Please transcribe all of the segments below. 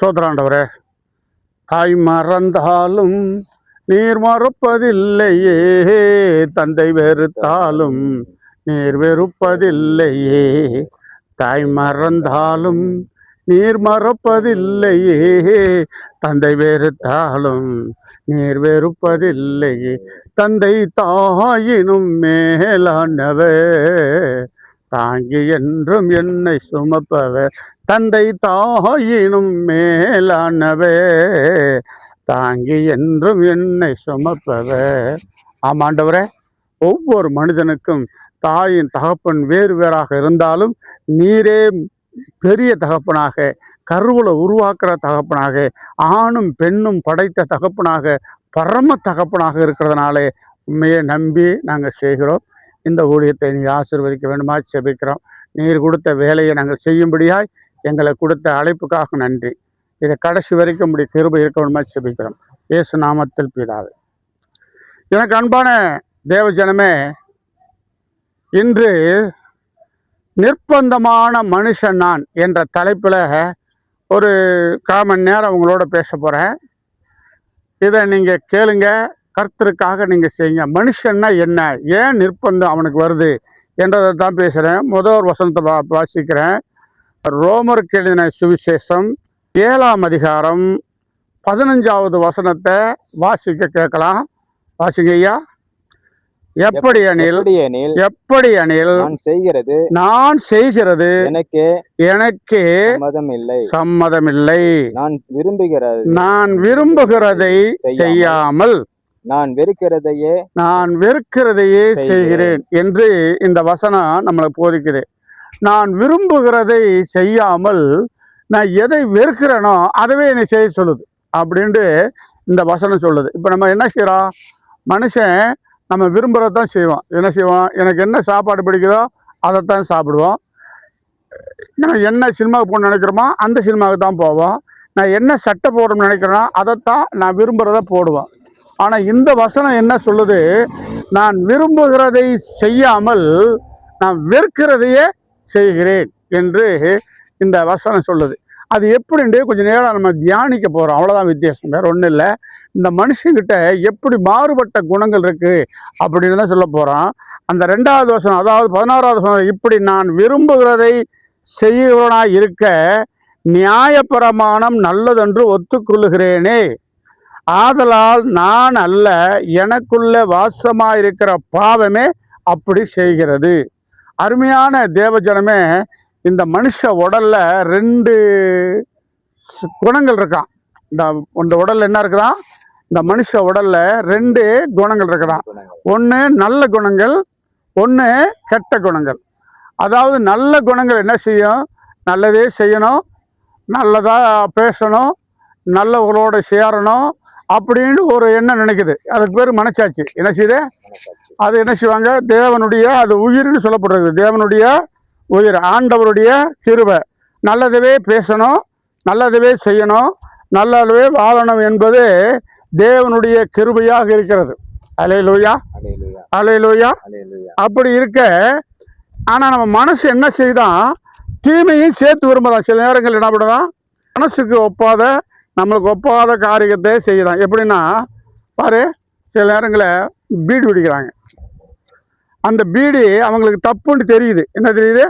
சோதராண்டவரே, தாய் மறந்தாலும் நீர் மறப்பதில்லையே, தந்தை வெறுத்தாலும் நீர் வெறுப்பதில்லையே, தாய் மறந்தாலும் நீர் மறப்பதில்லையே, தந்தை வெறுத்தாலும் நீர் வெறுப்பதில்லையே, தந்தை தாயினும் மேலானவர், தாங்கி என்றும் என்னை சுமப்பவர், தந்தை தாயினும் மேலானவர், தாங்கி என்றும் என்னை சுமப்பவர். ஆமாண்டவரே, ஒவ்வொரு மனிதனுக்கும் தாயின் தகப்பன் வேறு வேறாக இருந்தாலும் நீரே பெரிய தகப்பனாக, கருவுல உருவாக்குற தகப்பனாக, ஆணும் பெண்ணும் படைத்த தகப்பனாக, பரம தகப்பனாக இருக்கிறதுனாலே உண்மையை நம்பி நாங்கள் செய்கிறோம். இந்த ஊழியத்தை நீ ஆசீர்வதிக்க வேண்டுமா செபிக்கிறோம். நீர் கொடுத்த வேலையை நாங்கள் செய்யும்படியாய் எங்களை கொடுத்த அழைப்புக்காக நன்றி. இதை கடைசி வரைக்கும் இப்படி கிருபை இருக்க வேண்டுமா செபிக்கிறோம். இயேசு நாமத்தில் பிதாவே. எனக்கு அன்பான தேவஜனமே, இன்று நிர்பந்தமான மனுஷன் நான் என்ற தலைப்பில் ஒரு 1/4 மணி நேரம் உங்களோட பேச போகிறேன். இதை நீங்கள் கேளுங்க, கர்த்தருக்காக நீங்கள் செய்யுங்க. மனுஷன்னா என்ன, ஏன் நிர்பந்தம் அவனுக்கு வருது என்றதை தான் பேசுகிறேன். முதல் வசனத்தை வாசிக்கிறேன். ரோமருக்கு எழுதின சுவிசேஷம் 7ஆம் அதிகாரம் 15வது வசனத்தை வாசிக்க கேட்கலாம். வாசிங்க ஐயா. எப்படி எனில் நான் செய்கிறது எனக்கு சம்மதமில்லை, நான் விரும்புகிறதை செய்யாமல் நான் வெறுக்கிறதையே செய்கிறேன் என்று இந்த வசனம் நம்மளை போதிக்குது. நான் விரும்புகிறதை செய்யாமல் நான் எதை வெறுக்கிறேனோ அதவே என்னை செய்ய சொல்லுது அப்படின்ட்டு இந்த வசனம் சொல்லுது. இப்போ நம்ம என்ன செய்கிறோம்? மனுஷன் நம்ம விரும்புகிறத தான் செய்வோம். என்ன செய்வோம்? எனக்கு என்ன சாப்பாடு பிடிக்குதோ அதைத்தான் சாப்பிடுவோம். நம்ம என்ன சினிமாவுக்கு போகணும்னு நினைக்கிறோமோ அந்த சினிமாவுக்கு தான் போவோம். நான் என்ன சட்டை போடணும்னு நினைக்கிறேனோ அதைத்தான் நான் விரும்புகிறத போடுவோம். ஆனால் இந்த வசனம் என்ன சொல்லுது? நான் விரும்புகிறதை செய்யாமல் நான் வெறுக்கிறதையே செய்கிறேன் என்று இந்த வசனம் சொல்லுது. அது எப்படின்ட்டு கொஞ்சம் நேரம் நம்ம தியானிக்க போகிறோம். அவ்வளோதான் வித்தியாசம், வேறு ஒன்றும் இல்லை. இந்த மனுஷங்கிட்ட எப்படி மாறுபட்ட குணங்கள் இருக்குது அப்படின்னு தான் சொல்ல போகிறோம். அந்த 2வது வசனம், அதாவது 16வது வசனம், இப்படி நான் விரும்புகிறதை செய்கிறவனாய் இருக்க நியாயப்பிரமாணம் நல்லதென்று ஒத்துக்கொள்ளுகிறேனே, ஆதலால் நான் அல்ல எனக்குள்ள வாசமாயிருக்கிற பாவமே அப்படி செய்கிறது. அருமையான தேவஜனமே, இந்த மனுஷ உடல்ல 2 குணங்கள் இருக்கான். இந்த உடல்ல என்ன இருக்குதான்? இந்த மனுஷ உடல்ல 2 குணங்கள் இருக்குதான். ஒன்று நல்ல குணங்கள், ஒன்று கெட்ட குணங்கள். அதாவது நல்ல குணங்கள் என்ன செய்யும்? நல்லதே செய்யணும், நல்லதா பேசணும், நல்லவங்களோட சேரணும் அப்படின்னு ஒரு எண்ணம் நினைக்குது. அதுக்கு பேர் மனசாட்சி. என்ன செய்யுது? அது என்ன செய்வாங்க? தேவனுடைய அது உயிர்னு சொல்லப்படுறது. தேவனுடைய உயிர், ஆண்டவருடைய கிருபை. நல்லதவே பேசணும், நல்லதவே செய்யணும், நல்லதவே வாழணும் என்பது தேவனுடைய கிருபையாக இருக்கிறது. அல்லேலூயா, அல்லேலூயா. அப்படி இருக்க, ஆனால் நம்ம மனசு என்ன செய்தான்? தீமையும் சேர்த்து விரும்பதான். சில நேரங்கள் என்ன பண்ணுதான்? மனசுக்கு ஒப்பாத, நம்மளுக்கு ஒப்பாத காரியத்தை செய்யலாம். எப்படின்னா பாரு, சில நேரங்களில் பீடி பிடிக்கிறாங்க. அந்த பீடி அவங்களுக்கு தப்புன்னு தெரியுது. என்ன தெரியுது?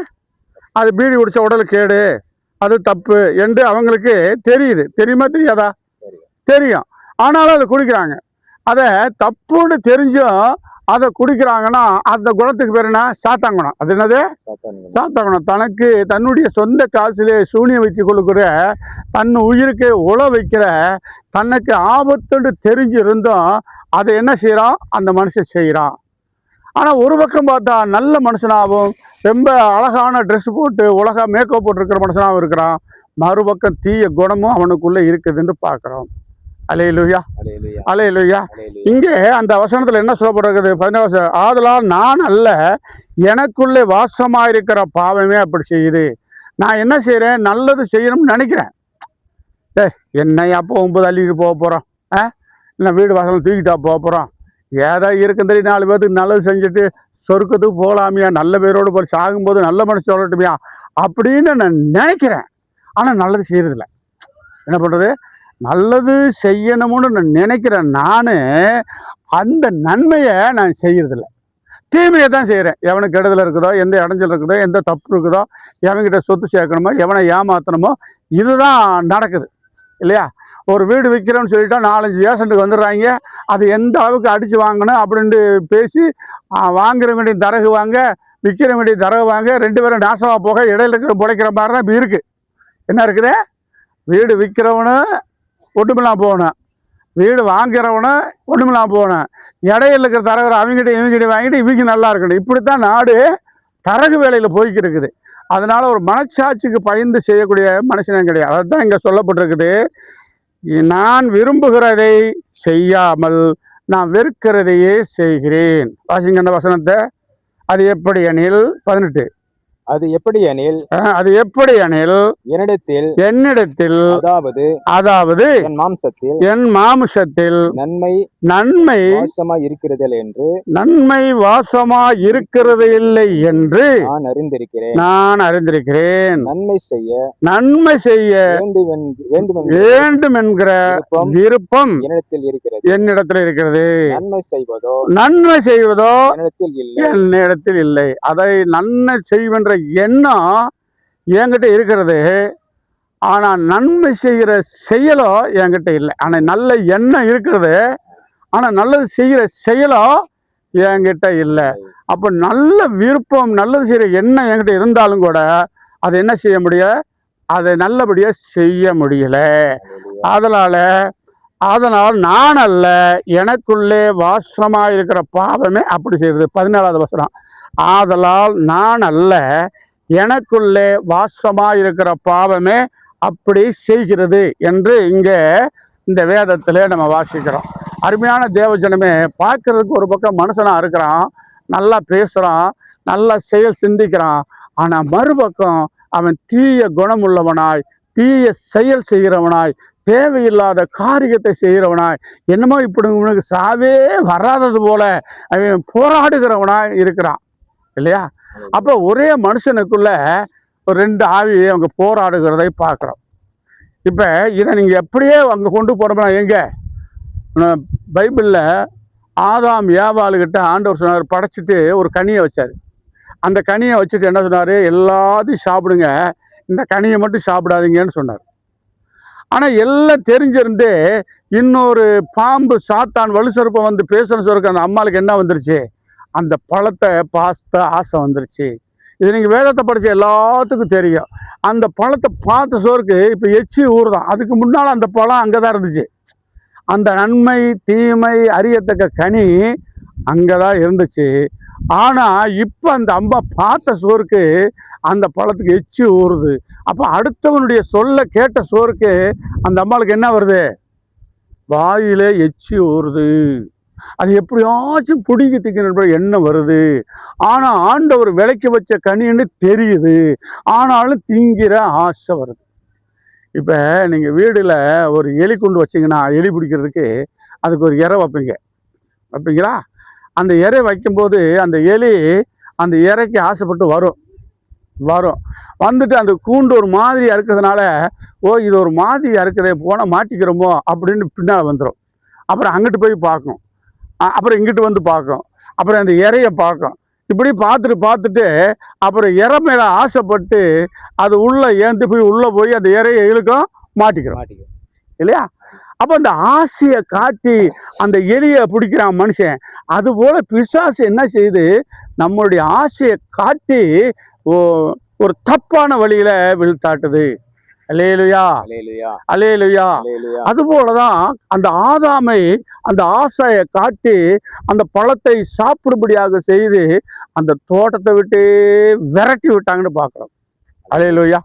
அது பீடி குடிச்ச உடலுக்கு கேடு, அது தப்பு என்று அவங்களுக்கு தெரியுது. தெரியுமா தெரியாதா? தெரியும். ஆனாலும் அதை குடிக்கிறாங்க. அதை தப்புன்னு தெரிஞ்சும் அதை குடிக்கிறாங்கன்னா அந்த குணத்துக்கு பேர் என்ன? சாத்தாங்குணம். அது என்னது? சாத்தாங்குணம். தனக்கு தன்னுடைய சொந்த காசிலே சூனியம் வைத்து கொடுக்குற, தன் உயிருக்கு உழ வைக்கிற, தனக்கு ஆபத்துன்னு தெரிஞ்சிருந்தும் அதை என்ன செய்கிறான்? அந்த மனுஷன் செய்கிறான். ஆனால் ஒரு பக்கம் பார்த்தா நல்ல மனுஷனாகவும் ரொம்ப அழகான ட்ரெஸ் போட்டு உலக மேக்கப் போட்டிருக்கிற மனுஷனாகவும் இருக்கிறான். மறுபக்கம் தீய குணமும் அவனுக்குள்ளே இருக்குதுன்னு பார்க்குறோம். அல்லேலூயா, அல்லேலூயா. இங்கே அந்த வசனத்தில் என்ன சொல்லப்படுகிறது? 17 ஆதலால் நான் அல்ல எனக்குள்ளே வாசமாயிருக்கிற பாவமே அப்படி செய்யுது. நான் என்ன செய்கிறேன்? நல்லது செய்யணும்னு நினைக்கிறேன். என்னையா போகும்போது அள்ளிட்டு போக போகிறோம்? இல்லை வீடு வாசல் தூக்கிட்டா போக போகிறோம்? ஏதோ இருக்கும் தெரியும், 4 பேருக்கு நல்லது செஞ்சுட்டு சொர்க்கத்துக்கு போகலாமியா, நல்ல பேரோடு போய் சாகும்போது நல்ல மனுஷன் சொல்லட்டுமியா அப்படின்னு நான் நினைக்கிறேன். ஆனால் நல்லது செய்யறதில்ல. என்ன பண்ணுறது, நல்லது செய்யணும்னு நான் நினைக்கிறேன். நான் அந்த நன்மையை நான் செய்யறதில்ல, தீமையை தான் செய்கிறேன். எவனுக்கு கெடுதல் இருக்குதோ, எந்த இடைஞ்சல் இருக்குதோ, எந்த தப்பு இருக்குதோ, எவன்கிட்ட சொத்து சேர்க்கணுமோ, எவனை ஏமாற்றணுமோ, இதுதான் நடக்குது இல்லையா? ஒரு வீடு விற்கிறோன்னு சொல்லிட்டா 4-5 ஏசண்ட்டுக்கு வந்துடுறாங்க. அது எந்த அளவுக்கு அடித்து வாங்கணும் அப்படின்ட்டு பேசி வாங்குறவங்க தரகு வாங்க, விற்கிறவங்க தரகு வாங்க, 2 பேரும் நாசமாக போக இடையில இருக்கிற பிழைக்கிற மாதிரி தான் இப்போ இருக்குது. என்ன இருக்குது, வீடு விற்கிறவனும் ஒன்றுமில்லாம் போகணும், வீடு வாங்குறவனும் ஒன்றுமில்லாம் போகணும், இடையில இருக்கிற தரகர் அவங்ககிட்ட வாங்கிட்டு இவங்க நல்லா இருக்கணும். இப்படித்தான் நாடு தரகு வேலையில் போய்க்கு இருக்குது. அதனால ஒரு மனச்சாட்சிக்கு பயந்து செய்யக்கூடிய மனுஷனே கிடையாது. அதுதான் இங்கே சொல்லப்பட்டிருக்குது, நான் விரும்புகிறதை செய்யாமல் நான் வெறுக்கிறதையே செய்கிறேன். வாசிங்க அந்த வசனத்தை. அது எப்படி எனில் 18, அது எப்படி எனில் அது எப்படி எனில் என்னிடத்தில் அதாவது என் மாம்சத்தில் நன்மை வாசமா இருக்கிறது இல்லை என்று நான் அறிந்திருக்கிறேன். நன்மை செய்ய வேண்டும் என்கிற விருப்பம் என்னிடத்தில் இருக்கிறது, நன்மை செய்வதோ என்னிடத்தில் இல்லை. அதை நன்மை செய்வென்ற எண்ணம் என்கிட்ட இருக்கிறது, ஆனால் நன்மை செய்கிற செயலோ என்கிட்ட இல்லை. ஆனால் நல்ல எண்ணம் இருக்கிறது, ஆனால் நல்லது செய்கிற செயலோ என்கிட்ட இல்லை. அப்போ நல்ல விருப்பம், நல்லது செய்கிற எண்ணம் என்கிட்ட இருந்தாலும் கூட அதை என்ன செய்ய முடியும், அதை நல்லபடியாக செய்ய முடியல. அதனால் நான் அல்ல, எனக்குள்ளே வாசமாக இருக்கிற பாவமே அப்படி செய்கிறது. 17வது வசனம், ஆதலால் நான் அல்ல, எனக்குள்ளே வாசமாக இருக்கிற பாவமே அப்படி செய்கிறது என்று இங்கே இந்த வேதத்தில் நம்ம வாசிக்கிறோம். அருமையான தேவஜனமே, பார்க்கறதுக்கு ஒரு பக்கம் மனுஷனாக இருக்கிறான், நல்லா பேசுகிறான், நல்லா செயல் சிந்திக்கிறான். ஆனால் மறுபக்கம் அவன் தீய குணமுள்ளவனாய், தீய செயல் செய்கிறவனாய், தேவையில்லாத காரியத்தை செய்கிறவனாய், என்னமோ இப்படி உனக்கு சாவே வராதது போல அவன் போராடுகிறவனாய் இருக்கிறான் இல்லையா? அப்போ ஒரே மனுஷனுக்குள்ள ஒரு 2 ஆவியை அவங்க போராடுகிறதை பார்க்குறோம். இப்போ இதை நீங்கள் எப்படியே அங்கே கொண்டு போகிறோம்னா, எங்கே பைபிளில் ஆதாம் ஏவாளுகிட்ட ஆண்டவர் சொன்னார், படைச்சிட்டு ஒரு கனியை வச்சார். அந்த கனியை வச்சுட்டு என்ன சொன்னார், எல்லாத்தையும் சாப்பிடுங்க, இந்த கனியை மட்டும் சாப்பிடாதீங்கன்னு சொன்னார். ஆனால் எல்லாம் தெரிஞ்சிருந்து இன்னொரு பாம்பு சாத்தான் வலுசருப்பை வந்து பேசணும் சொல்லிருக்கு. அந்த அம்மாளுக்கு என்ன வந்துருச்சு, அந்த பழத்தை பார்த்த ஆசை வந்துருச்சு. இது நீங்கள் வேதத்தை படித்த எல்லாத்துக்கும் தெரியும். அந்த பழத்தை பார்த்த சோருக்கு இப்போ எச்சி ஊறுதான். அதுக்கு முன்னால் அந்த பழம் அங்கே தான் இருந்துச்சு. அந்த நன்மை தீமை அறியத்தக்க கனி அங்கே தான் இருந்துச்சு. ஆனால் இப்போ அந்த அம்மா பார்த்த சோருக்கு அந்த பழத்துக்கு எச்சி ஊறுது. அப்போ அடுத்தவனுடைய சொல்ல கேட்ட சோருக்கு அந்த அம்மாளுக்கு என்ன வருது, வாயில எச்சி ஊறுது. அது எப்படியாச்சும் பிடிங்கி திங்கிற எண்ணம் வருது. ஆனால் ஆண்டவர் விலைக்கு வச்ச கனின்னு தெரியுது, ஆனாலும் திங்கிற ஆசை வருது. இப்போ நீங்கள் வீடில் ஒரு எலி கொண்டு வச்சிங்கன்னா, எலி பிடிக்கிறதுக்கு அதுக்கு ஒரு இறை வைப்பீங்களா? அந்த இறை வைக்கும்போது அந்த எலி அந்த இறைக்கு ஆசைப்பட்டு வரும். வந்துட்டு அந்த கூண்டு ஒரு மாதிரியாக இருக்கிறதுனால, இது ஒரு மாதிரியாக இருக்குதே, போனால் மாட்டிக்கிறோமோ அப்படின்னு பின்னால் வந்துடும். அப்புறம் அங்கிட்டு போய் பார்க்கும், அப்புறம் இங்கிட்டு வந்து பார்க்கும், அப்புறம் அந்த இறையை பார்க்கும். இப்படி பார்த்துட்டு அப்புறம் இறை மேலே ஆசைப்பட்டு அது உள்ளே ஏந்து போய் அந்த இறையை இழுக்கும், மாட்டிக்கிறோம் இல்லையா? அப்போ அந்த ஆசையை காட்டி அந்த எலியை பிடிக்கிறான் மனுஷன். அதுபோல் பிசாசு என்ன செய்யுது, நம்மளுடைய ஆசையை காட்டி ஒரு தப்பான வழியில் வீழ்த்தாட்டுது. அல்லேலூயா, அல்லேலூயா. அதுபோலதான் அந்த ஆதாமை அந்த ஆசையை காட்டி அந்த பழத்தை சாப்பிடும்படியாக செய்து அந்த தோட்டத்தை விட்டு விரட்டி விட்டாங்கன்னு பார்க்குறோம். அல்லேலூயா.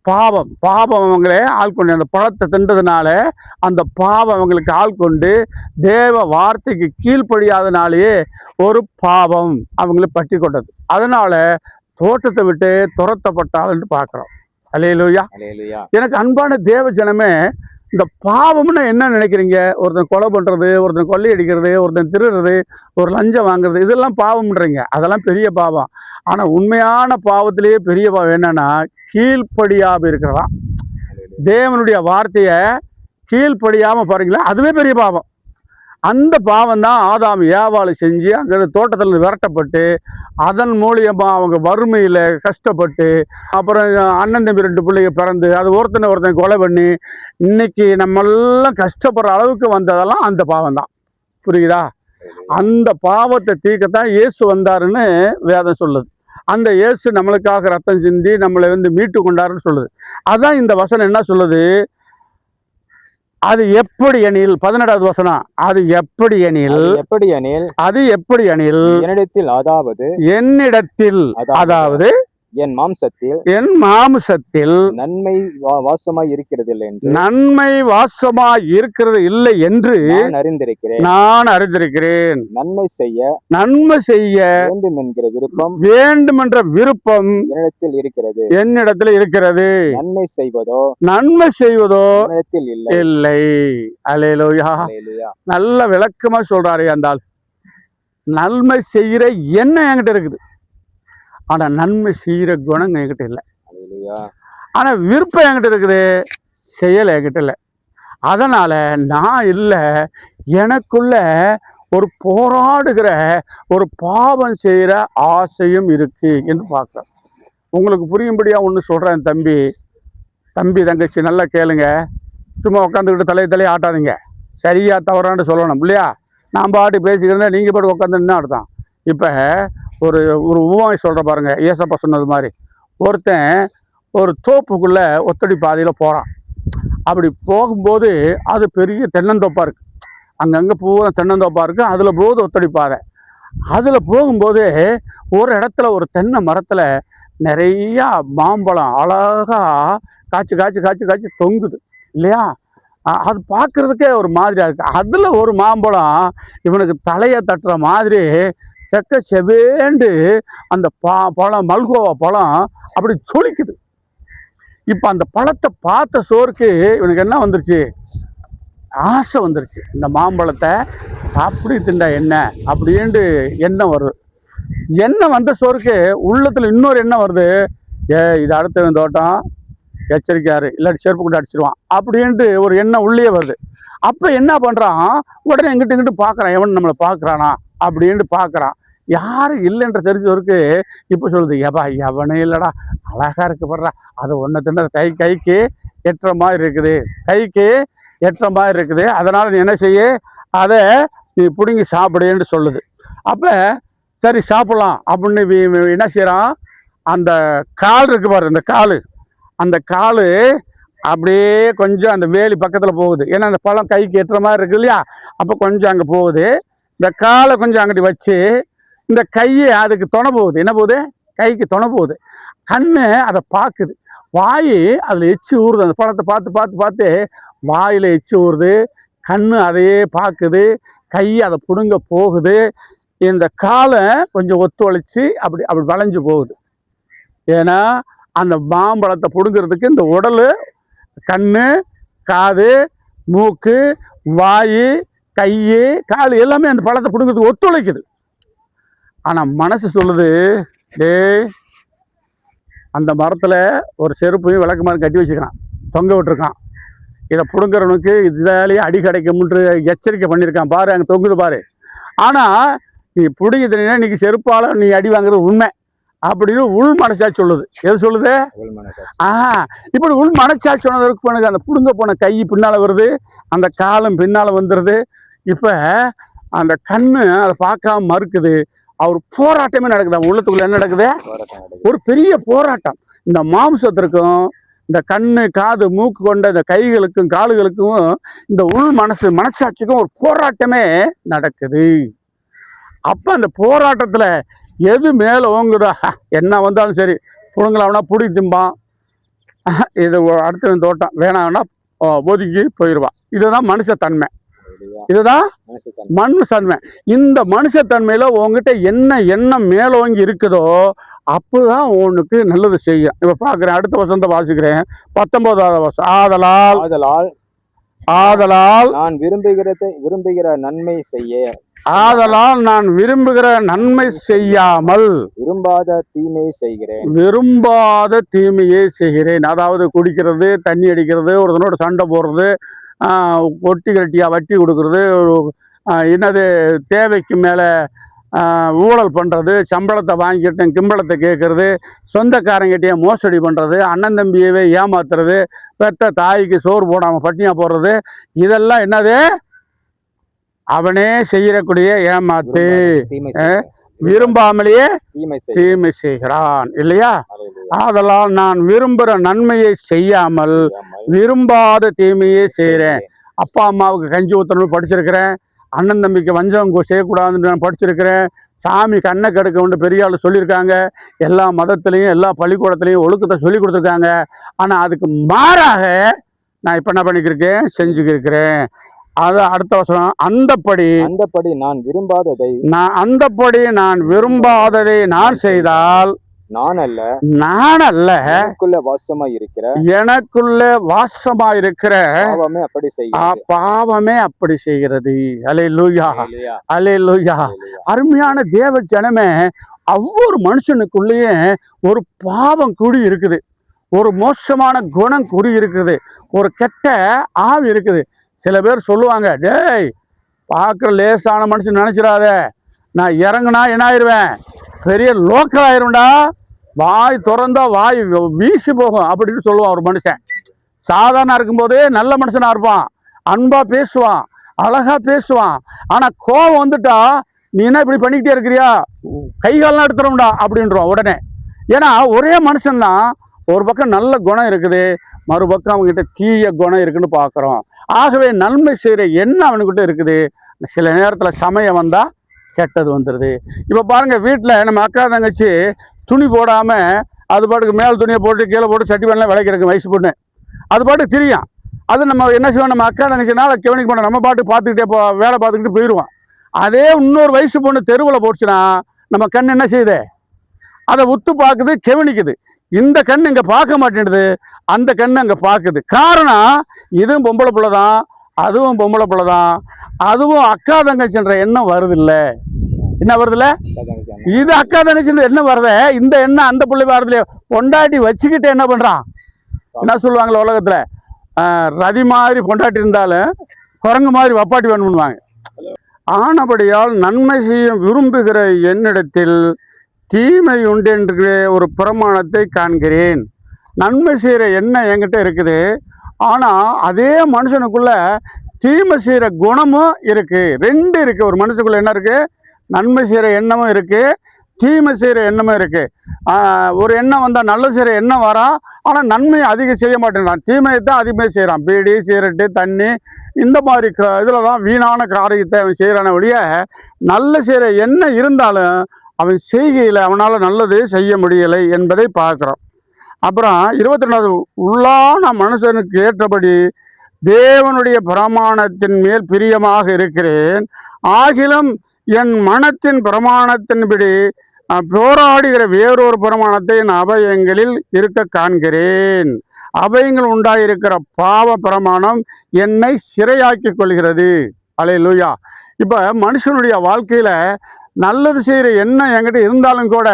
பாவம் அவங்களே ஆள்கொண்டு, அந்த பழத்தை தின்றதுனால அந்த பாவம் அவங்களுக்கு ஆள்கொண்டு தேவ வார்த்தைக்கு கீழ்ப்படியாதனாலேயே ஒரு பாவம் அவங்களை பற்றி கொண்டது. அதனால தோட்டத்தை விட்டு துரத்தப்பட்டாள்னு பார்க்குறோம். அல்லேலூயா. எனக்கு அன்பான தேவ ஜனமே, இந்த பாவம்னு என்ன நினைக்கிறீங்க? ஒருத்தன் கொலை பண்ணுறது, ஒருத்தன் கொள்ளையடிக்கிறது, ஒருத்தன் திருடுறது, ஒரு லஞ்சம் வாங்குறது, இதெல்லாம் பாவம்ன்றீங்க. அதெல்லாம் பெரிய பாவம். ஆனால் உண்மையான பாவத்திலேயே பெரிய பாவம் என்னன்னா, கீழ்ப்படியாக இருக்கிறதா. தேவனுடைய வார்த்தையை கீழ்ப்படியாம பாருங்களேன், அதுவே பெரிய பாவம். அந்த பாவம் தான் ஆதாம் ஏவாளை செஞ்சு அங்கே தோட்டத்தில் விரட்டப்பட்டு அதன் மூலியமா அவங்க வறுமையில் கஷ்டப்பட்டு அப்புறம் அண்ணன் தம்பி 2 பிள்ளைங்க பிறந்து அது ஒருத்தனை கொலை பண்ணி இன்னைக்கு நம்மெல்லாம் கஷ்டப்படுற அளவுக்கு வந்ததெல்லாம் அந்த பாவம் தான். புரியுதா? அந்த பாவத்தை தீர்க்கத்தான் இயேசு வந்தாருன்னு வேதம் சொல்லுது. அந்த இயேசு நம்மளுக்காக ரத்தம் சிந்தி நம்மளை மீட்டு கொண்டாருன்னு சொல்லுது. அதான் இந்த வசனம் என்ன சொல்லுது? அது எப்படி எனில் 17வது வசனம், அது எப்படி எனில் அது எப்படி எனில் என்னிடத்தில் அதாவது என் மாம்சத்தில் நன்மை வாசமாய் இருக்கிறதில்லை என்று நான் அறிந்திருக்கிறேன். நன்மை செய்ய வேண்டும் என்ற விருப்பம் என்னிடத்தில் இருக்கிறது. நன்மை செய்வதோ இல்லை. அல்லேலூயா. நல்ல விளக்கமா சொல்றாரு அந்த ஆள். நன்மை செய்கிற எண்ணம் என்கிட்ட இருக்குது, ஆனா நன்மை செய்கிற குணம் என்கிட்ட இல்லை. ஆனா விருப்பம் என்கிட்ட இருக்குது, செயல் என்கிட்ட இல்லை. அதனால நான் இல்லை, எனக்குள்ள ஒரு போராடுகிற ஒரு பாவம் செய்கிற ஆசையும் இருக்கு என்று பார்க்குறேன். உங்களுக்கு புரியும்படியா ஒன்று சொல்கிறேன். தம்பி தங்கச்சி நல்லா கேளுங்க. சும்மா உட்காந்துக்கிட்டு தலையை ஆட்டாதீங்க. சரியா தவறான்னு சொல்லணும் இல்லையா? நான் பாட்டு பேசிக்கிறேன், நீங்கள் பாட்டு உட்காந்துன்னு அர்த்தம். இப்போ ஒரு உவமை சொல்கிற பாருங்க. ஏசப்பா சொன்னது மாதிரி ஒருத்தன் ஒரு தோப்புக்குள்ளே ஒத்தடி பாதையில் போகிறான். அப்படி போகும்போது அது பெரிய தென்னந்தோப்பாக இருக்குது, அங்கங்கே பூரா தென்னந்தோப்பாக இருக்குது. அதில் போகுது ஒத்தடி பாதை. அதில் போகும்போது ஒரு இடத்துல ஒரு தென்னை மரத்தில் நிறையா மாம்பழம் அழகாக காய்ச்சி தொங்குது இல்லையா? அது பார்க்குறதுக்கே ஒரு மாதிரியாக இருக்குது. அதில் ஒரு மாம்பழம் இவனுக்கு தலையை தட்டுற மாதிரி செக்க செவேண்டு அந்த பழம், மல்கோவா பழம் அப்படி சொலிக்குது. இப்போ அந்த பழத்தை பார்த்த சோருக்கு இவனுக்கு என்ன வந்துருச்சு? ஆசை வந்துருச்சு. இந்த மாம்பழத்தை சாப்பிடி திண்டா என்ன அப்படின்ட்டு எண்ணம் வருது. எண்ணம் வந்த சோருக்கு உள்ளத்தில் இன்னொரு எண்ணம் வருது. இது அடுத்த தோட்டம், எச்சரிக்கையாரு, இல்லாட்டி செருப்பு கொண்டு அடிச்சிருவான் அப்படின்ட்டு ஒரு எண்ணம் உள்ளே வருது. அப்போ என்ன பண்ணுறான்? உடனே எங்கிட்டு பார்க்குறான், எவன் நம்மளை பார்க்குறானா அப்படின்ட்டு பார்க்குறான். யாரும் இல்லைன்ற தெரிஞ்சவருக்கு இப்போ சொல்லுது, எவனே இல்லைடா, அழகாக இருக்கு படுறா, அது ஒன்று தின்ன கைக்கு எட்டுற மாதிரி இருக்குது, அதனால் நீ என்ன செய்ய, அதை நீ பிடுங்கி சாப்பிடுன்னு சொல்லுது. அப்போ சரி சாப்பிட்லாம் அப்படின்னு என்ன செய்கிறான்? அந்த கால் இருக்கு பாரு, அந்த கால் அப்படியே கொஞ்சம் அந்த வேலி பக்கத்தில் போகுது. ஏன்னா அந்த பழம் கைக்கு எட்டுற மாதிரி இருக்கு இல்லையா? அப்போ கொஞ்சம் அங்கே போகுது. இந்த காலை கொஞ்சம் அங்கிட்டு வச்சு இந்த கையை அதுக்கு துணை போகுது. என்ன போகுது? கைக்கு துணை போகுது. கண்ணு அதை பார்க்குது, வாய் அதில் எச்சி ஊறுது. அந்த பழத்தை பார்த்து வாயில் எச்சி ஊறுது. கண்ணு அதையே பார்க்குது, கை அதை பிடுங்க போகுது. இந்த காலை கொஞ்சம் ஒத்துழைச்சி அப்படி வளைஞ்சு போகுது. ஏன்னா அந்த மாம்பழத்தை பிடுங்கிறதுக்கு இந்த உடல், கண்ணு, காது, மூக்கு, வாய், கை, கால் எல்லாமே அந்த பழத்தை பிடுங்கிறதுக்கு ஒத்துழைக்குது. ஆனால் மனசு சொல்லுது, அந்த மரத்தில் ஒரு செருப்பையும் விளக்கு மாதிரி கட்டி வச்சுருக்கான், தொங்க விட்டுருக்கான். இதை பிடுங்குறவனுக்கு இதாலேயே அடி கிடைக்கும்ன்று எச்சரிக்கை பண்ணியிருக்கான் பாரு, அங்கே தொங்குது பாரு. ஆனால் நீ பிடுங்கி தரீங்கன்னா இன்றைக்கி செருப்பால் நீ அடி வாங்குறது உண்மை அப்படின்னு உள் மனசாட்சி சொல்லுது. எது சொல்லுது? இப்படி உள் மனசாட்சி சொன்னதற்கு எனக்கு அந்த பிடுங்க போன கை பின்னால் வருது, அந்த காலம் பின்னால் வந்துடுது. இப்போ அந்த கண்ணு அதை பார்க்காம மறுக்குது. அவர் போராட்டமே நடக்குது. உள்ளத்துக்குள்ள என்ன நடக்குது? ஒரு பெரிய போராட்டம். இந்த மாம்சத்திற்கும் இந்த கண்ணு, காது, மூக்கு கொண்ட இந்த கைகளுக்கும் காலுகளுக்கும் இந்த உள் மனசாட்சிக்கும் ஒரு போராட்டமே நடக்குது. அப்போ அந்த போராட்டத்தில் எது மேலே ஓங்குதோ, என்ன வந்தாலும் சரி பிடுங்கலாம்னா பிடி திம்பான், இது அடுத்த தோட்டம் வேணாம்னா ஒதுக்கி போயிடுவான். இதுதான் மனுஷத்தன்மை. இதுதான் மனுஷத்தன்மை. இந்த மனுஷத்தன்மையில உங்ககிட்ட என்ன எண்ணம் மேலோங்கி இருக்குதோ அப்பதான் உனக்கு நல்லது செய்யும். இப்ப பாக்குறேன், அடுத்த வசனத்தை வாசிக்கிறேன், 19வது வசனம். ஆதலால் ஆதலால் நான் விரும்புகிற நன்மை செய்ய நான் விரும்புகிற நன்மை செய்யாமல் விரும்பாத தீமை செய்கிறேன். விரும்பாத தீமையை செய்கிறேன். அதாவது குடிக்கிறது, தண்ணி அடிக்கிறது, ஒருத்தனோட சண்டை போடுறது, ஒட்டி கட்டியா வட்டி கொடுக்கறது, என்னது தேவைக்கு மேலே ஊழல் பண்ணுறது, சம்பளத்தை வாங்கிட்டு கிம்பளத்தை கேட்கறது, சொந்தக்காரங்கிட்டே மோசடி பண்ணுறது, அண்ணன் தம்பியவே ஏமாத்துறது, பெத்த தாய்க்கு சோறு போடாமல் பட்டினியாக போடுறது, இதெல்லாம் என்னது? அவனே செய்யக்கூடிய ஏமாத்து. விரும்பாமலேயே தீமை செய்கிறான் இல்லையா? ஆதலால் நான் விரும்புகிற நன்மையை செய்யாமல் விரும்பாத தீமையை செய்கிறேன். அப்பா அம்மாவுக்கு கஞ்சி ஊற்றணும்னு படிச்சிருக்கிறேன், அண்ணன் தம்பிக்கு வஞ்சம் செய்யக்கூடாதுன்னு நான் படிச்சிருக்கிறேன், சாமி கண்ணை கெடுக்க பெரிய ஆள் சொல்லியிருக்காங்க, எல்லா மதத்துலேயும் எல்லா பள்ளிக்கூடத்துலேயும் ஒழுக்கத்தை சொல்லி கொடுத்துருக்காங்க. ஆனால் அதுக்கு மாறாக நான் இப்போ என்ன பண்ணிக்கிருக்கேன்? செஞ்சுக்கிருக்கிறேன். அது அடுத்த வசனம், அந்தப்படி நான் விரும்பாததை நான் செய்தால் நான் அல்ல எனக்குள்ள வாசமாய் இருக்கிற பாவமே அப்படி செய்கிறது. அல்லேலூயா, அல்லேலூயா. அருமையான தேவ ஜனமே, ஒவ்வொரு மனுஷனுக்குள்ளேயே ஒரு பாவம் குடி இருக்குது, ஒரு மோசமான குணம் குடி இருக்குது, ஒரு கெட்ட ஆவி இருக்குது. சில பேர் சொல்லுவாங்க, டேய் பார்க்குற லேசான மனுஷன் நினச்சிடாத, நான் இறங்குனா என்ன ஆயிடுவேன்? பெரிய லோக்கல் ஆயிரும்டா, வாய் திறந்தா வாய் வீசி போகும் அப்படின்னு சொல்லுவான். ஒரு மனுஷன் சாதாரண இருக்கும்போதே நல்ல மனுஷனாக இருப்பான், அன்பாக பேசுவான், அழகாக பேசுவான். ஆனால் கோபம் வந்துட்டா, நீ என்ன இப்படி பண்ணிக்கிட்டே இருக்கிறியா, கைகாலெலாம் எடுத்துறோம்டா அப்படின்றோம் உடனே. ஏன்னா ஒரே மனுஷன்தான், ஒரு பக்கம் நல்ல குணம் இருக்குது, மறுபக்கம் அவங்ககிட்ட தீய குணம் இருக்குன்னு பார்க்குறோம். ஆகவே நன்மை செய்கிற எண்ணம் அவனுக்கிட்ட இருக்குது, சில நேரத்தில் சமயம் வந்தால் கெட்டது வந்துடுது. இப்போ பாருங்கள், வீட்டில் நம்ம அக்கா தங்கச்சி துணி போடாமல் அது பாட்டுக்கு மேல் துணியை போட்டு கீழே போட்டு சட்டி பண்ணலாம் விளைக்கிறக்கு வயசு பொண்ணு, அது பாட்டுக்கு தெரியும். அது நம்ம என்ன செய்வோம், நம்ம அக்கா தங்கச்சினால கவனிக்க மாட்டோம், நம்ம பாட்டு பார்த்துக்கிட்டே வேலை பார்த்துக்கிட்டு போயிடுவோம். அதே இன்னொரு வயசு பொண்ணு தெருவில் போச்சுன்னா நம்ம கண் என்ன செய்யுது? அதை உத்து பார்க்குது, கவனிக்குது. இந்த கண் இங்கே பார்க்க மாட்டேங்குது, அந்த கண் அங்கே பார்க்குது. காரணம், இதுவும் பொம்பளை பிள்ளை தான், அதுவும் பொம்பளை பிள்ளை தான், அதுவும் அக்கா தங்கச்சின்ற எண்ணம் வருதில்ல. என்ன வருதுல்ல? இது அக்கா தங்கச்சின்ற எண்ணம் வருத, இந்த எண்ணம் அந்த பிள்ளை வருதுல. பொண்டாட்டி வச்சுக்கிட்டு என்ன பண்ணுறான்? என்ன சொல்லுவாங்களே உலகத்தில், ரதி மாதிரி பொண்டாட்டி இருந்தாலும் குரங்கு மாதிரி வப்பாட்டி வேணும்னுவாங்க. ஆனபடியால் நன்மை செய்ய விரும்புகிற என்னிடத்தில் தீமை உண்டென்ற ஒரு பிரமாணத்தை காண்கிறேன். நன்மை செய்கிற எண்ணம் என்கிட்ட இருக்குது, ஆனால் அதே மனுஷனுக்குள்ள தீமை செய்கிற குணமும் இருக்குது. ரெண்டு இருக்குது. ஒரு மனுஷனுக்குள்ள என்ன இருக்குது? நன்மை செய்கிற எண்ணமும் இருக்குது, தீமை செய்கிற எண்ணமும் இருக்குது. ஒரு எண்ணம் வந்தால் நல்ல செய்கிற எண்ணம் வரா, ஆனால் நன்மையை அதிகம் செய்ய மாட்டேங்கிறான், தீமையை தான் அதிகமாக செய்கிறான். பீடி, சிகரெட்டு, தண்ணி, இந்த மாதிரி இதில் தான் வீணான காரியத்தை அவன் செய்கிறான ஒழிய நல்ல செய்கிற எண்ணம் இருந்தாலும் அவன் செய்கையில் அவனால் நல்லது செய்ய முடியலை என்பதை பார்க்குறோம். அப்புறம் 22வது, உள்ளான மனுஷனுக்கு ஏற்றபடி தேவனுடைய பிரமாணத்தின் மேல் பிரியமாக இருக்கிறேன், ஆகிலும் என் மனத்தின் பிரமாணத்தின்படி போராடுகிற வேறொரு பிரமாணத்தை என் அபயங்களில் இருக்க காண்கிறேன். அபயங்கள் உண்டாயிருக்கிற பாவ பிரமாணம் என்னை சிறையாக்கி கொள்கிறது. அல்லேலூயா. இப்போ மனுஷனுடைய வாழ்க்கையில் நல்லது செய்கிற எண்ணம் என்கிட்ட இருந்தாலும் கூட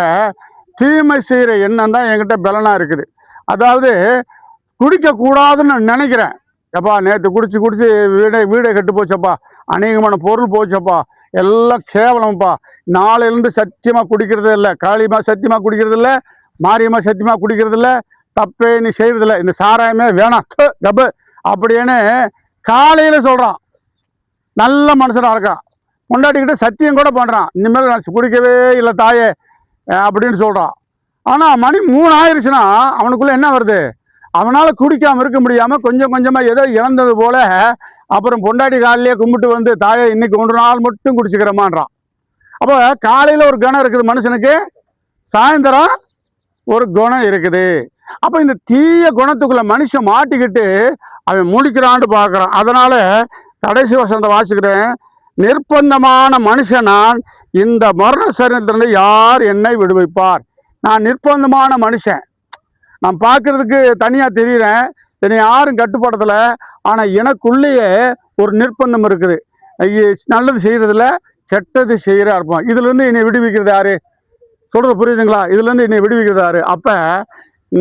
தீமை செய்கிற எண்ணம் தான் என்கிட்ட பலனாக இருக்குது. அதாவது குடிக்கக்கூடாதுன்னு நினைக்கிறேன். எப்பா நேற்று குடிச்சு வீடை கெட்டு போச்சப்பா, அநேகமான பொருள் போச்சப்பா, எல்லாம் கேவலம்ப்பா, நாளையிலேருந்து சத்தியமாக குடிக்கிறது இல்லை, காளியமாக சத்தியமாக குடிக்கிறது இல்லை, மாரியமாக சத்தியமாக குடிக்கிறது இல்லை, தப்பே நீ செய்கிறதில்ல, இந்த சாராயமே வேணாம் கப்பு அப்படின்னு காலையில் சொல்கிறான். நல்ல மனுஷனாக இருக்கான், கொண்டாடிக்கிட்டு சத்தியம் கூட பண்ணுறான், இனிமேல் நான் குடிக்கவே இல்லை தாயே அப்படின்னு சொல்கிறான். ஆனால் மணி 3 ஆயிடுச்சுன்னா அவனுக்குள்ளே என்ன வருது? அவனால் குடிக்காமல் இருக்க முடியாமல் கொஞ்சம் கொஞ்சமாக ஏதோ இழந்தது போல அப்புறம் பொண்டாட்டி காலையிலே கும்பிட்டு வந்து, தாயை இன்னைக்கு 1 நாள் மட்டும் குடிச்சுக்கிறமான்றான். அப்போ காலையில் ஒரு குணம் இருக்குது மனுஷனுக்கு, சாயந்தரம் ஒரு குணம் இருக்குது. அப்போ இந்த தீய குணத்துக்குள்ள மனுஷன் மாட்டிக்கிட்டு அவன் முடிக்கிறான்னு பார்க்குறான். அதனால கடைசி வசனத்தை வாசிக்கிறேன். நிர்பந்தமான மனுஷன் நான், இந்த மரண சரீரத்திலிருந்து யார் என்னை விடுவிப்பார்? நான் நிர்பந்தமான மனுஷன், நான் பார்க்கறதுக்கு தனியாக தெரிகிறேன், என்னை யாரும் கட்டுப்படுத்தல. ஆனா எனக்குள்ளேயே ஒரு நிர்பந்தம் இருக்குது. நல்லது செய்யறதுல கெட்டது செய்யற இருப்போம். இதுல இருந்து என்னை விடுவிக்கிறது யாரு? சொல்றது புரியுதுங்களா? இதுல இருந்து என்னை விடுவிக்கிறது யாரு? அப்ப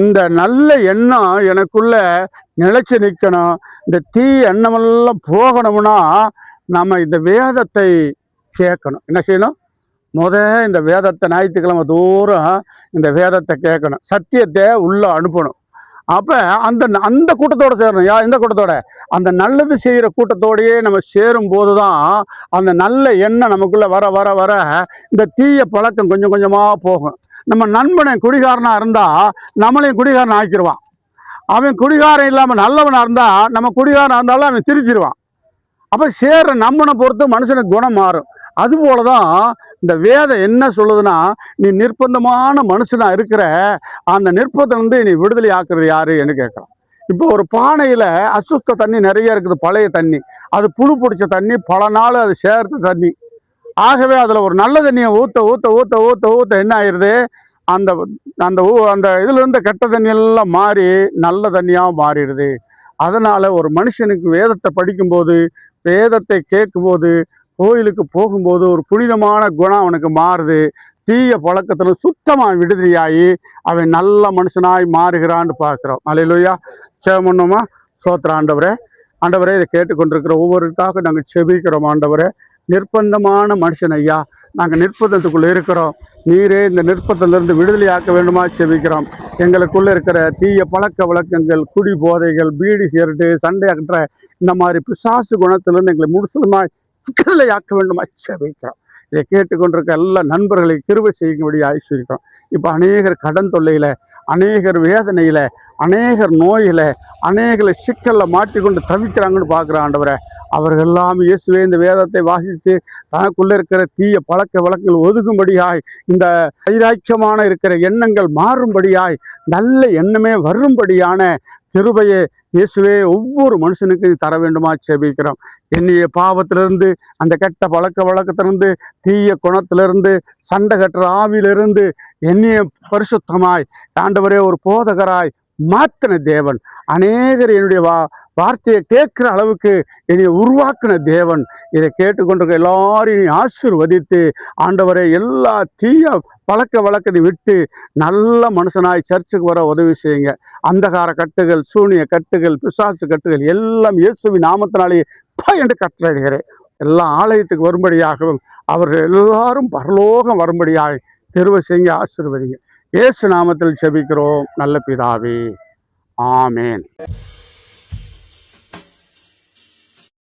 இந்த நல்ல எண்ணம் எனக்குள்ள நிலைச்சு நிற்கணும். இந்த தீ எண்ணமெல்லாம் போகணும்னா நம்ம இந்த வேதத்தை கேட்கணும். என்ன செய்யணும்? இந்த வேதத்தை ஞாயிற்றுக்கிழமை தூரம் இந்த வேதத்தை கேட்கணும். சத்தியத்தை உள்ள அனுப்பணும். அப்ப அந்த அந்த கூட்டத்தோட சேரணும். இந்த கூட்டத்தோட அந்த நல்லது செய்யற கூட்டத்தோடயே நம்ம சேரும் போதுதான் அந்த நல்ல எண்ணம் நமக்குள்ள வர வர வர இந்த தீய பழக்கம் கொஞ்சம் கொஞ்சமா போகும். நம்ம நண்பனை குடிகாரனா இருந்தா நம்மளையும் குடிகாரன் ஆக்கிடுவான். அவன் குடிகாரன் இல்லாம நல்லவனா இருந்தா நம்ம குடிகாரனா இருந்தாலும் அவன் திருச்சிடுவான். அப்ப சேர்ற நம்மனை பொறுத்து மனுஷனுக்கு குணம் மாறும். அது போலதான் இந்த வேதம் என்ன சொல்லுதுன்னா, நீ நிர்பந்தமான மனுஷனா இருக்கிற, அந்த நிர்பந்தம் வந்து நீ விடுதலை ஆக்குறது யாருன்னு கேட்கலாம். இப்போ ஒரு பானையில அசுத்த தண்ணி நிறைய இருக்குது, பழைய தண்ணி. அது புழு பிடிச்ச தண்ணி, பல நாள் அது சேர்த்த தண்ணி. ஆகவே அதுல ஒரு நல்ல தண்ணியை ஊத்த ஊத்த ஊத்த ஊத்த ஊத்த என்ன ஆயிடுது? அந்த அந்த அந்த இதுல இருந்து கெட்ட தண்ணி எல்லாம் மாறி நல்ல தண்ணியா மாறிடுது. அதனால ஒரு மனுஷனுக்கு வேதத்தை படிக்கும்போது, வேதத்தை கேட்கும்போது, கோயிலுக்கு போகும்போது ஒரு புனிதமான குணம் அவனுக்கு மாறுது. தீய பழக்கத்துல சுத்தமாக விடுதலையாகி அவன் நல்ல மனுஷனாய் மாறுகிறான்னு பார்க்குறோம். அல்லேலூயா. சேமண்ணுமா சோத்திர ஆண்டவரே. ஆண்டவரே, இதை கேட்டுக்கொண்டிருக்கிற ஒவ்வொருக்காக நாங்கள் செபிக்கிறோம். ஆண்டவரே, நிர்பந்தமான மனுஷன் ஐயா, நாங்கள் நிர்பந்தத்துக்குள்ளே இருக்கிறோம். நீரே இந்த நிர்பந்தத்திலிருந்து விடுதலையாக்க வேண்டுமா செபிக்கிறோம். எங்களுக்குள்ளே இருக்கிற தீய பழக்க வழக்கங்கள், குடி போதைகள், பீடி சிகரெட்டு, சண்டை அகற்ற இந்த மாதிரி பிசாசு குணத்திலிருந்து எங்களை முழுசுமாய் விடுதலையாக்க வேண்டுமா செபிக்கிறோம். இதை கேட்டுக்கொண்டிருக்க எல்லா நண்பர்களை கிருபை செய்யும்படி ஆசிரிக்கிறோம். இப்போ அநேகர் கடன் தொல்லையில, அநேகர் வேதனையில, அநேகர் நோயில, அநேகரை சிக்கல்ல மாட்டிக்கொண்டு தவிக்கிறாங்கன்னு பார்க்குற ஆண்டவரை, அவர்கள் எல்லாம் இயேசுவே இந்த வேதத்தை வாசித்து தனக்குள்ள இருக்கிற தீய பழக்க வழக்கங்கள் ஒதுக்கும்படியாய், இந்த வைராக்கியமான இருக்கிற எண்ணங்கள் மாறும்படியாய், நல்ல எண்ணமே வரும்படியான கிருபையை இயேசுவே ஒவ்வொரு மனுஷனுக்கும் தர வேண்டுமா செபிக்கிறோம். என்னைய பாவத்திலிருந்து, அந்த கெட்ட பழக்க வழக்கத்திலிருந்து, தீய குணத்திலிருந்து, சண்டை கட்டுற ஆவியிலிருந்து என்னைய பரிசுத்தமாய் ஆண்டவரே ஒரு போதகராய் மாற்றின தேவன், அநேகர் என்னுடைய வார்த்தையை கேட்குற அளவுக்கு என்னை உருவாக்கின தேவன். இதை கேட்டுக்கொண்டிருக்க எல்லாரையும் ஆசீர்வதித்து ஆண்டவரை எல்லா தீய பழக்க வழக்கத்தை விட்டு நல்ல மனுஷனாய் சர்ச்சுக்கு வர உதவி செய்யுங்க. அந்தகார கட்டுகள், சூனிய கட்டுகள், பிசாசு கட்டுகள் எல்லாம் இயேசுவின் நாமத்தினாலேயே என்று கட்டளையிடுகிறேன். எல்லா ஆலயத்துக்கு வரும்படியாகவும் அவர்கள் எல்லாரும் பரலோகம் வரும்படியாக கிருபை செய்யுங்க, ஆசீர்வதிங்க. இயேசு நாமத்தில் ஜெபிக்கிறோம் நல்ல பிதாவே. ஆமேன்.